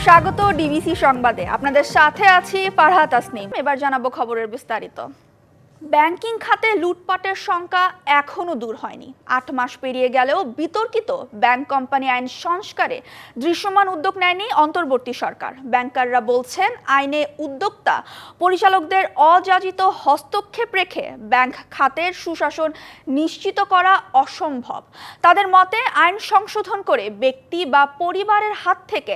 স্বাগত ডিবিসি সংবাদে। আপনাদের সাথে আছি ফারহা তাসনিম। এবার জানাবো খবরের বিস্তারিত। ব্যাংকিং খাতে লুটপাটের শঙ্কা এখনো দূর হয়নি। ৮ মাস পেরিয়ে গেলেও বিতর্কিত ব্যাংক কোম্পানি আইন সংস্কারে দৃশ্যমান উদ্যোগ নেয়নি অন্তর্বর্তী সরকার। ব্যাংকাররা বলছেন, আইনে উদ্যোক্তা পরিচালকদের অযাচিত হস্তক্ষেপ রেখে ব্যাংক খাতের সুশাসন নিশ্চিত করা অসম্ভব। তাদের মতে, আইন সংশোধন করে ব্যক্তি বা পরিবারের হাত থেকে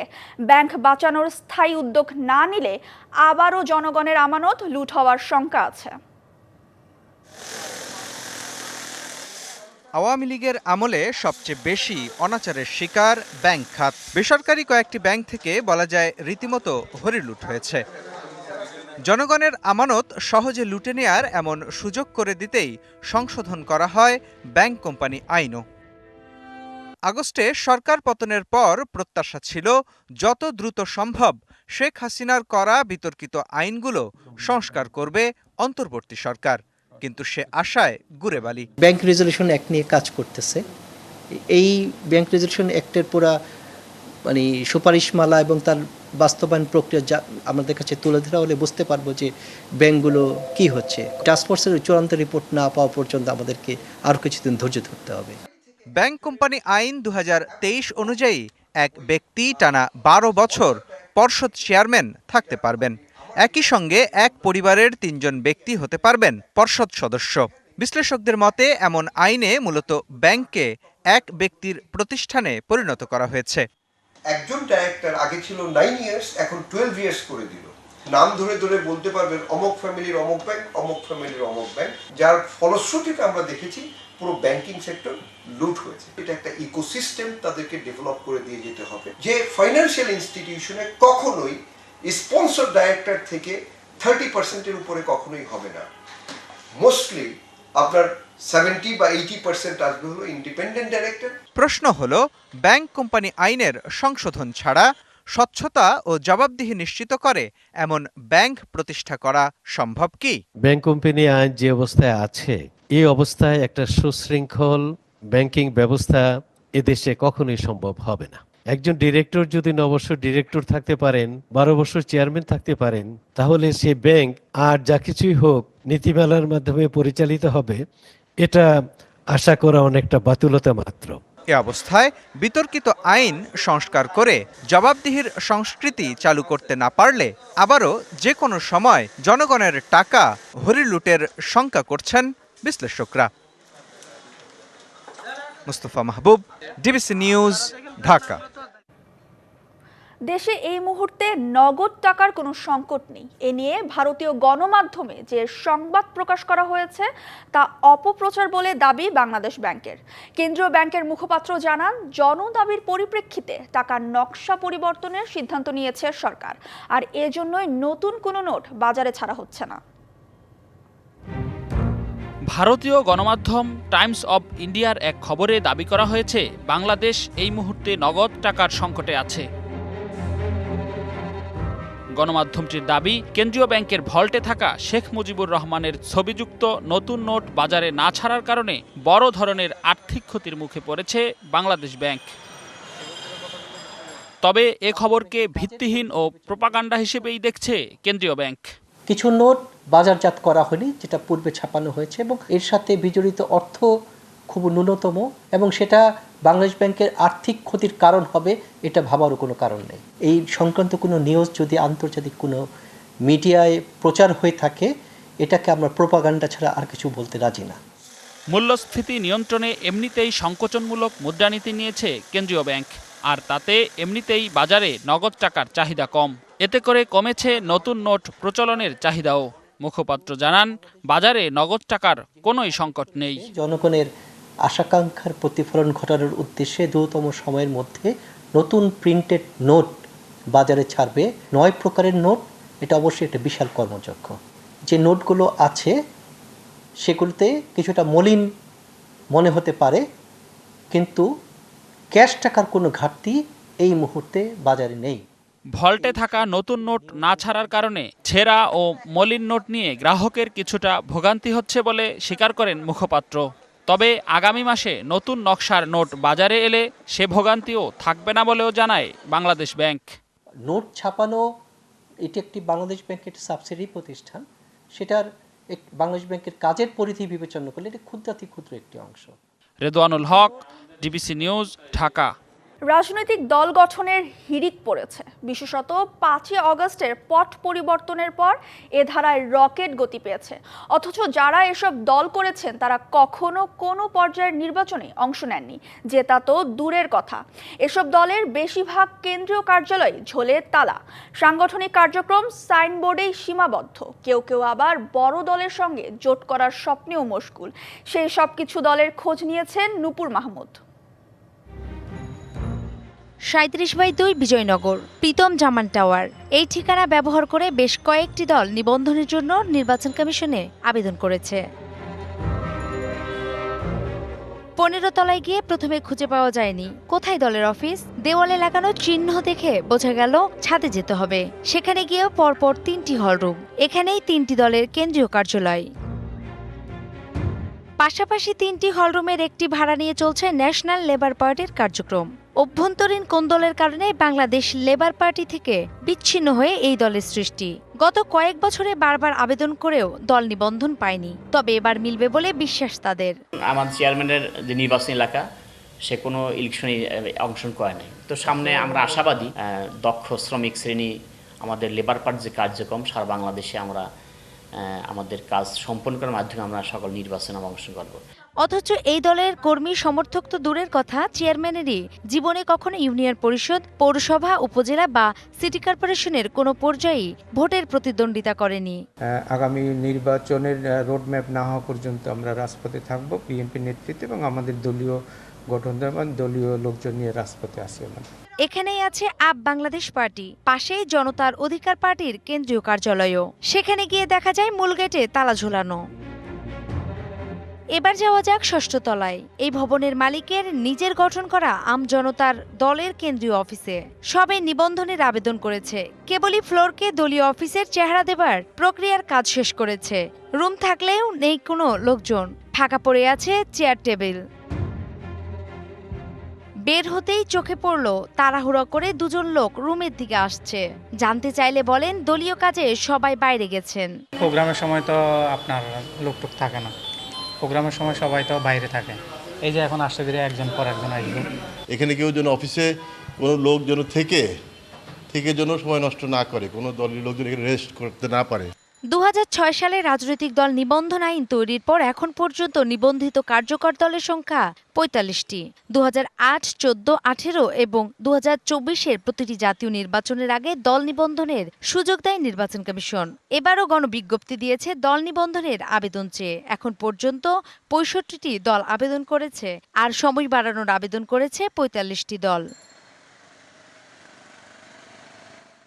ব্যাংক বাঁচানোর স্থায়ী উদ্যোগ না নিলে আবারও জনগণের আমানত লুট হওয়ার শঙ্কা আছে। আওয়ামী লীগের আমলে সবচেয়ে বেশি অনাচারের শিকার ব্যাংক খাত। বেসরকারি কয়েকটি ব্যাংক থেকে বলা যায় রীতিমতো হরিলুট হয়েছে। জনগণের আমানত সহজে লুটে নেয়ার এমন সুযোগ করে দিতেই সংশোধন করা হয় ব্যাংক কোম্পানি আইনও। আগস্টে সরকার পতনের পর প্রত্যাশা ছিল যত দ্রুত সম্ভব শেখ হাসিনার করা বিতর্কিত আইনগুলো সংস্কার করবে অন্তর্বর্তী সরকার, কিন্তু সে আশায় গুড়ে বালি। ব্যাংক রেজলিউশন অ্যাক্ট নিয়ে কাজ করতেছে। এই ব্যাংক রেজলিউশন অ্যাক্টের পুরা সুপারিশমালা এবং তার বাস্তবায়ন প্রক্রিয়া যা আমাদের কাছে তুলে ধরা হলে বুঝতে পারবো যে ব্যাংকগুলো কি হচ্ছে। টাস্কফোর্সের চূড়ান্ত রিপোর্ট না পাওয়া পর্যন্ত আমাদেরকে আরও কিছুদিন ধৈর্য ধরতে হবে। ব্যাংক কোম্পানি আইন ২০২৩ অনুযায়ী এক ব্যক্তি টানা ১২ বছর পর্ষদ চেয়ারম্যান থাকতে পারবেন। একই সঙ্গে এক পরিবারের ৩ জন ব্যক্তি হতে পারবেন পর্ষদ সদস্য। বিশ্লেষকদের মতে, এমন আইনে মূলত ব্যাংককে এক ব্যক্তির প্রতিষ্ঠানে পরিণত করা হয়েছে। একজন ডাইরেক্টর আগে ছিল 9 ইয়ার্স, এখন 12 ইয়ার্স করে দিল। নাম ধরে ধরে বলতে পারবেন অমুক ফ্যামিলির অমুক ব্যাংক, অমুক ফ্যামিলির অমুক ব্যাংক, যার ফলশ্রুতিতে আমরা দেখেছি পুরো ব্যাংকিং সেক্টর লুট হয়েছে। এটা একটা ইকোসিস্টেম তাদেরকে ডেভেলপ করে দিয়ে যেতে হবে, যে ফাইন্যান্সিয়াল ইনস্টিটিউশনে কখনোই স্পন্সর ডাইরেক্টর থেকে 30%-এর উপরে কখনোই হবে না। মোস্টলি আপনার 70 বা 80% আসবে হলো ইন্ডিপেন্ডেন্ট ডাইরেক্টর। প্রশ্ন হলো, ব্যাংক কোম্পানি আইনের সংশোধন ছাড়া স্বচ্ছতা ও জবাবদিহি নিশ্চিত করে এমন ব্যাংক প্রতিষ্ঠা করা সম্ভব কি? ব্যাংক কোম্পানি আইন যে অবস্থায় আছে, এই অবস্থায় একটা সুশৃঙ্খল ব্যাংকিং ব্যবস্থা এদেশে কখনোই সম্ভব হবে না। একজন ডিরেক্টর যদি 9 বছর ডিরেক্টর থাকতে পারেন, 12 বছর চেয়ারম্যান থাকতে পারেন, তাহলে সে ব্যাংক আর যা কিছুই হোক নীতিমালার মাধ্যমে পরিচালিত হবে, এটা আশা করা অনেকটা বাতুলতা মাত্র। এ অবস্থায় বিতর্কিত আইন সংস্কার করে জবাবদিহির সংস্কৃতি চালু করতে না পারলে আবারও যে কোনো সময় জনগণের টাকা হরিলুটের শঙ্কা করছেন বিশ্লেষকরা। মুস্তফা মাহবুব, ডিবিসি নিউজ, ঢাকা। দেশে এই মুহূর্তে নগদ টাকার কোনো সংকট নেই। এ নিয়ে ভারতীয় গণমাধ্যমে যে সংবাদ প্রকাশ করা হয়েছে তা অপপ্রচার বলে দাবি বাংলাদেশ ব্যাংকের। কেন্দ্রীয় ব্যাংকের মুখপাত্র জানান, জনদাবির পরিপ্রেক্ষিতে টাকার নকশা পরিবর্তনের সিদ্ধান্ত নিয়েছে সরকার, আর এজন্যই নতুন কোনো নোট বাজারে ছাড়া হচ্ছে না। ভারতীয় গণমাধ্যম টাইমস অব ইন্ডিয়ার এক খবরে দাবি করা হয়েছে, বাংলাদেশ এই মুহূর্তে নগদ টাকার সংকটে আছে। গণমাধ্যমটির দাবি, কেন্দ্রীয় ব্যাংকের ভল্টে থাকা শেখ মুজিবুর রহমানের ছবিযুক্ত নতুন নোট বাজারে না ছাড়ার কারণে বড় ধরনের আর্থিক ক্ষতির মুখে পড়েছে বাংলাদেশ ব্যাংক। তবে এ খবরকে ভিত্তিহীন ও প্রোপাগান্ডা হিসেবেই দেখছে কেন্দ্রীয় ব্যাংক। কিছু নোট বাজারজাত করা হয়নি, যেটা পূর্বে ছাপানো হয়েছে, এবং এর সাথে বিজড়িত অর্থ খুব ন্যূনতম, এবং সেটা বাংলাদেশ ব্যাংকের আর্থিক ক্ষতির কারণ হবে, এটা ভাবারও কোনো কারণ নেই। এই সংক্রান্ত কোনো নিউজ যদি আন্তর্জাতিক কোনো মিডিয়ায় প্রচার হয়ে থাকে, এটাকে আমরা প্রোপাগান্ডা ছাড়া আর কিছু বলতে রাজি না। মূল্যস্ফীতি নিয়ন্ত্রণে এমনিতেই সংকোচনমূলক মুদ্রানীতি নিয়েছে কেন্দ্রীয় ব্যাংক, আর তাতে এমনিতেই বাজারে নগদ টাকার চাহিদা কম। এতে করে কমেছে নতুন নোট প্রচলনের চাহিদাও। মুখপাত্র জানান, বাজারে নগদ টাকার কোনোই সংকট নেই। জনগণের আশাকাঙ্ক্ষার প্রতিফলন ঘটানোর উদ্দেশ্যে দ্রুততম সময়ের মধ্যে নতুন প্রিন্টেড নোট বাজারে ছাড়বে। 9 প্রকারের নোট, এটা অবশ্যই একটা বিশাল কর্মযজ্ঞ। যে নোটগুলো আছে সেগুলোতে কিছুটা মলিন মনে হতে পারে, কিন্তু ক্যাশ টাকার কোনো ঘাটতি এই মুহূর্তে বাজারে নেই। ভল্টে থাকা নতুন নোট না ছাড়ার কারণে ছেঁড়া ও মলিন নোট নিয়ে গ্রাহকের কিছুটা ভোগান্তি হচ্ছে বলে স্বীকার করেন মুখপাত্র। তবে আগামী মাসে নতুন নকশার নোট বাজারে এলে সে ভোগান্তিও থাকবে না বলেও জানায় বাংলাদেশ ব্যাংক। নোট ছাপানো এটি একটি বাংলাদেশ ব্যাংকের সাবসিডারি প্রতিষ্ঠান, সেটার বাংলাদেশ ব্যাংকের কাজের পরিধি বিবেচনা করলে এটি ক্ষুদ্রাতি ক্ষুদ্র একটি অংশ। রেদওয়ানুল হক, ডিবিসি নিউজ, ঢাকা। রাজনৈতিক দল গঠনের হিড়িক পড়েছে, বিশেষত 5ই আগস্টের পট পরিবর্তনের পর এ ধারায় রকেট গতি পেয়েছে। অথচ যারা এসব দল করেছেন তারা কখনো কোনো পর্যায়ের নির্বাচনে অংশ নেননি, জেতা তো দূরের কথা। এসব দলের বেশিরভাগ কেন্দ্রীয় কার্যালয় ঝোলে তালা, সাংগঠনিক কার্যক্রম সাইনবোর্ডেই সীমাবদ্ধ। কেউ কেউ আবার বড় দলের সঙ্গে জোট করার স্বপ্নেও মশগুল। সেই সব কিছু দলের খোঁজ নিয়েছেন নূপুর মাহমুদ। 37/2 বিজয়নগর, প্রীতম জামান টাওয়ার, এই ঠিকানা ব্যবহার করে বেশ কয়েকটি দল নিবন্ধনের জন্য নির্বাচন কমিশনে আবেদন করেছে। 15 তলায় গিয়ে প্রথমে খুঁজে পাওয়া যায়নি কোথায় দলের অফিস। দেওয়ালে লাগানো চিহ্ন দেখে বোঝা গেল ছাদে যেতে হবে। সেখানে গিয়েও পরপর 3টি হলরুম, এখানেই 3টি দলের কেন্দ্রীয় কার্যালয়। পাশাপাশি 3টি হলরুমের একটি ভাড়া নিয়ে চলছে ন্যাশনাল লেবার পার্টির কার্যক্রম। অভ্যন্তরীণ কোন্দলের কারণে বাংলাদেশ লেবার পার্টি থেকে বিচ্ছিন্ন হয়ে এই দলের সৃষ্টি। গত কয়েক বছরে বারবার আবেদন করেও দল নিবন্ধন পায়নি, তবে এবার মিলবে বলে বিশ্বাস তাদের। আমাদের চেয়ারম্যানের যে নির্বাচনী এলাকা, সে কোনো ইলেকশনে অংশগ্রহণ করে নাই। তো সামনে আমরা আশাবাদী দক্ষ শ্রমিক শ্রেণী, আমাদের লেবার পার্টির যে কার্যক্রম সারা বাংলাদেশে আমরা আমাদের কাজ সম্পন্ন করার মাধ্যমে আমরা সকল নির্বাচনে অংশগ্রহণ করব। অথচ এই দলের কর্মী সমর্থক তো দূরের কথা, চেয়ারম্যানেরই জীবনে কখনো ইউনিয়ন পরিষদ, পৌরসভা, উপজেলা বা সিটি কর্পোরেশনের কোনো পর্যায়েই ভোটের প্রতিদ্বন্দ্বিতা করেনি। আগামী নির্বাচনের রোডম্যাপ না হওয়া পর্যন্ত আমরা রাজপথে থাকব বিএনপির নেতৃত্বে, এবং আমাদের দলীয় গঠন দলীয় লোকজন নিয়ে রাজপথে আসে। এখানেই আছে আপ বাংলাদেশ পার্টি, পাশেই জনতার অধিকার পার্টির কেন্দ্রীয় কার্যালয়ও। সেখানে গিয়ে দেখা যায় মূল গেটে তালা ঝোলানো। এবার যাওয়া যাক 6ষ্ঠ তলায়, এই ভবনের মালিকের নিজের গঠন করা আম জনতার দলের কেন্দ্রীয় অফিসে। সবে নিবন্ধনের আবেদন করেছে, কেবলই ফ্লোরকে দলীয় অফিসের চেহারা দেবার প্রক্রিয়ার কাজ শেষ করেছে। রুম থাকলেও নেই কোনো লোকজন, ফাঁকা পড়ে আছে চেয়ার টেবিল। বের হতেই চোখে পড়ল তাড়াহুড়ো করে 2জন লোক রুমের দিকে আসছে। জানতে চাইলে বলেন দলীয় কাজে সবাই বাইরে গেছেন। প্রোগ্রামের সময় তো আপনার লোকটুক থাকে না, প্রোগ্রামের সময় সবাই তো বাইরে থাকে। এই যে এখন আসতে ধীরে একজন পর একজন আসবে। এখানে কেউ যেন অফিসে কোনো লোক যেন থেকে যেন সময় নষ্ট না করে, কোনো দলের লোকজন এখানে রেস্ট করতে না পারে। 2006 সালে রাজনৈতিক দল নিবন্ধন আইন তৈরির পর এখন পর্যন্ত নিবন্ধিত কার্যকর দলের সংখ্যা 45টি। 2008, 14, 18 এবং 2024-এর প্রতিটি জাতীয় নির্বাচনের আগে দল নিবন্ধনের সুযোগ দেয় নির্বাচন কমিশন। এবারও গণবিজ্ঞপ্তি দিয়েছে দল নিবন্ধনের আবেদন চেয়ে। এখন পর্যন্ত 65টি দল আবেদন করেছে, আর সময় বাড়ানোর আবেদন করেছে 45টি দল।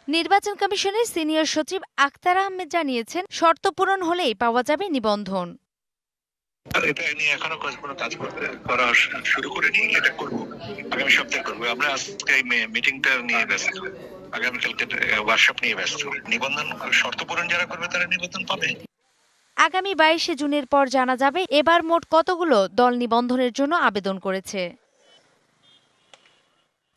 নির্বাচন কমিশনের সিনিয়র সচিব আখতার আহমেদ জানিয়েছেন, শর্ত পূরণ হলেই পাওয়া যাবে নিবন্ধন। এটা নিয়ে এখনো কোনো কাজ করা শুরু করিনি, এটা করব আগামী সপ্তাহে করব। আমরা আজকে এই মিটিংটা নিয়ে ব্যস্ত, আগামীকালকে ওয়ার্কশপ নিয়ে ব্যস্ত। নিবন্ধন শর্ত পূরণ যারা করবে তারা নিবন্ধন পাবে। আগামী 22শে জুনের পর জানা যাবে এবার মোট কতগুলো দল নিবন্ধনের জন্য আবেদন করেছে।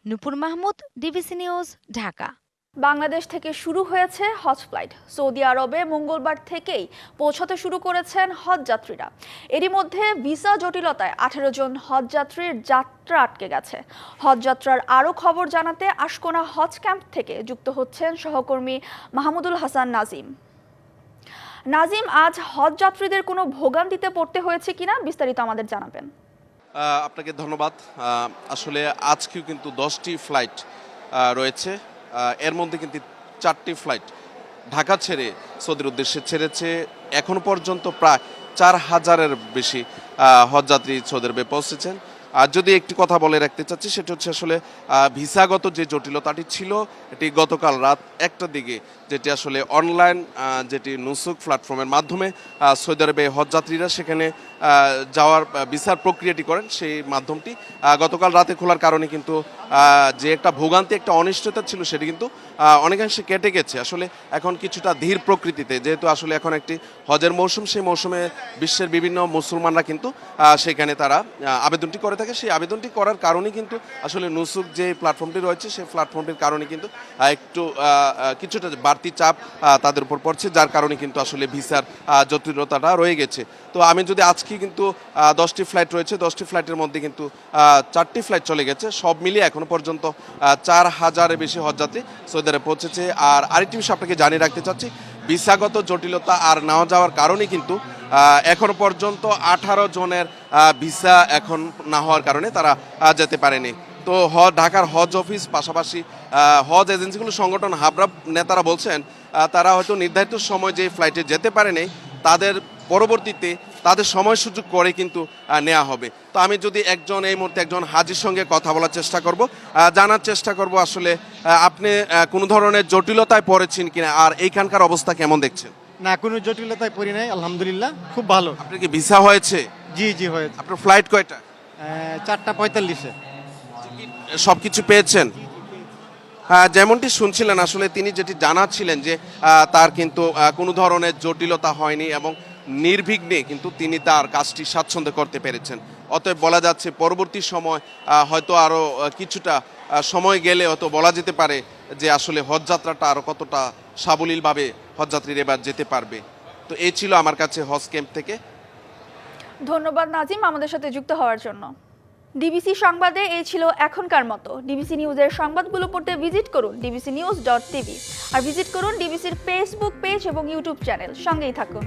নূপুর মাহমুদ, ডিবিসি নিউজ, ঢাকা। বাংলাদেশ থেকে শুরু হয়েছে হজ ফ্লাইট। সৌদি আরবে মঙ্গলবার থেকেই পৌঁছাতে শুরু করেছেন হজ যাত্রীরা। এরই মধ্যে ভিসা জটিলতায় 18 জন হজ যাত্রীর যাত্রা আটকে গেছে। হজ যাত্রার আরও খবর জানাতে আশকোনা হজ ক্যাম্প থেকে যুক্ত হচ্ছেন সহকর্মী মাহমুদুল হাসান নাজিম। নাজিম, আজ হজ যাত্রীদের কোনো ভোগান্তিতে পড়তে হয়েছে কিনা বিস্তারিত আমাদের জানাবেন। আপনাকে ধন্যবাদ। আসলে আজকেও কিন্তু 10টি ফ্লাইট রয়েছে, এর মধ্যে কিন্তু 4টি ফ্লাইট ঢাকা ছেড়ে সৌদির উদ্দেশ্যে ছেড়েছে। এখনো পর্যন্ত প্রায় 4000-এর বেশি হজযাত্রী সৌদি আরবে পৌঁছেছেন। আর যদি একটি কথা বলে রাখতে চাচ্ছি, সেটা হচ্ছে আসলে ভিসাগত যে জটিলতাটি ছিল এটি গতকাল রাত 1টার দিকে, যেটি আসলে অনলাইন যেটি নুসুক প্ল্যাটফর্মের মাধ্যমে সৌদি আরবে হজযাত্রীরা সেখানে যাওয়ার ভিসার প্রক্রিয়াটি করেন, সেই মাধ্যমটি গতকাল রাতে খোলার কারণে কিন্তু যে একটা ভোগান্তি, একটা অনিশ্চয়তা ছিল, সেটি কিন্তু অনেকাংশে কেটে গেছে। আসলে এখন কিছুটা ধীর প্রকৃতিতে, যেহেতু আসলে এখন একটি হজের মৌসুম, সেই মৌসুমে বিশ্বের বিভিন্ন মুসলমানরা কিন্তু সেখানে তারা আবেদনটি করে থাকে। থাকে সেই আবেদনটি করার কারণে কিন্তু আসলে নুসুক যে প্ল্যাটফর্মটি রয়েছে সেই প্ল্যাটফর্মটির কারণে কিন্তু একটু কিছুটা বাড়তি চাপ তাদের উপর পড়ছে, যার কারণে কিন্তু আসলে ভিসার জটিলতাটা রয়ে গেছে। তো আমি যদি আজকে কিন্তু 10টি ফ্লাইট রয়েছে, 10টি ফ্লাইটের মধ্যে কিন্তু 4টি ফ্লাইট চলে গেছে। সব মিলিয়ে এখনো পর্যন্ত 4000-এর বেশি হজযাত্রী সৌদি আরবে পৌঁছেছে। আর আরেকটি বিষয় আপনাকে জানিয়ে রাখতে চাচ্ছি, ভিসাগত জটিলতা আর না যাওয়ার কারণে কিন্তু এখনো পর্যন্ত 18 জনের ভিসা এখন না হওয়ার কারণে তারা যেতে পারেনি। তো ঢাকার হজ অফিস পাশাপাশি হজ এজেন্সিগুলো সংগঠন হাবরাব নেতারা বলছেন তারা হয়তো নির্ধারিত সময় যে ফ্লাইটে যেতে পারেনি তাদের পরবর্তীতে তাদের সময় সুযোগ করে কিন্তু নেওয়া হবে। তো আমি যদি এই মুহূর্তে একজন হাজির সঙ্গে কথা বলার চেষ্টা করব, জানার চেষ্টা করব আসলে আপনি কোনো ধরনের জটিলতায় পড়েছেন কিনা আর এইখানকার অবস্থা কেমন দেখছেন? না, কোনো জটিলতায় পড়ি নাই, আলহামদুলিল্লাহ খুব ভালো। আপনার কি ভিসা হয়েছে? জি হয়েছে। আপনার ফ্লাইট কয়টা? 4:45-এ। সব কিছু পেয়েছেন? যেমনটি শুনছিলেন আসলে তিনি যেটি জানাচ্ছিলেন যে তার কিন্তু কোনো ধরনের জটিলতা হয়নি এবং নির্বিঘ্নে কিন্তু তিনি তার কাজটি স্বাচ্ছন্দ্যে করতে পেরেছেন। অতএব বলা যাচ্ছে পরবর্তী সময় হয়তো আরও কিছুটা সময় গেলে হয়তো বলা যেতে পারে যে আসলে হজযাত্রাটা আরও কতটা সাবলীলভাবে হজযাত্রীরা এবার যেতে পারবে। তো এই ছিল আমার কাছে হজ ক্যাম্প থেকে। ধন্যবাদ নাজিম আমাদের সাথে যুক্ত হওয়ার জন্য। ডিবিসি সংবাদে এই ছিল এখনকার মতো। ডিবিসি নিউজের সংবাদগুলো পড়তে ভিজিট করুন dbcnews.tv আর ভিজিট করুন ডিবিসির ফেসবুক পেজ এবং ইউটিউব চ্যানেল। সঙ্গেই থাকুন।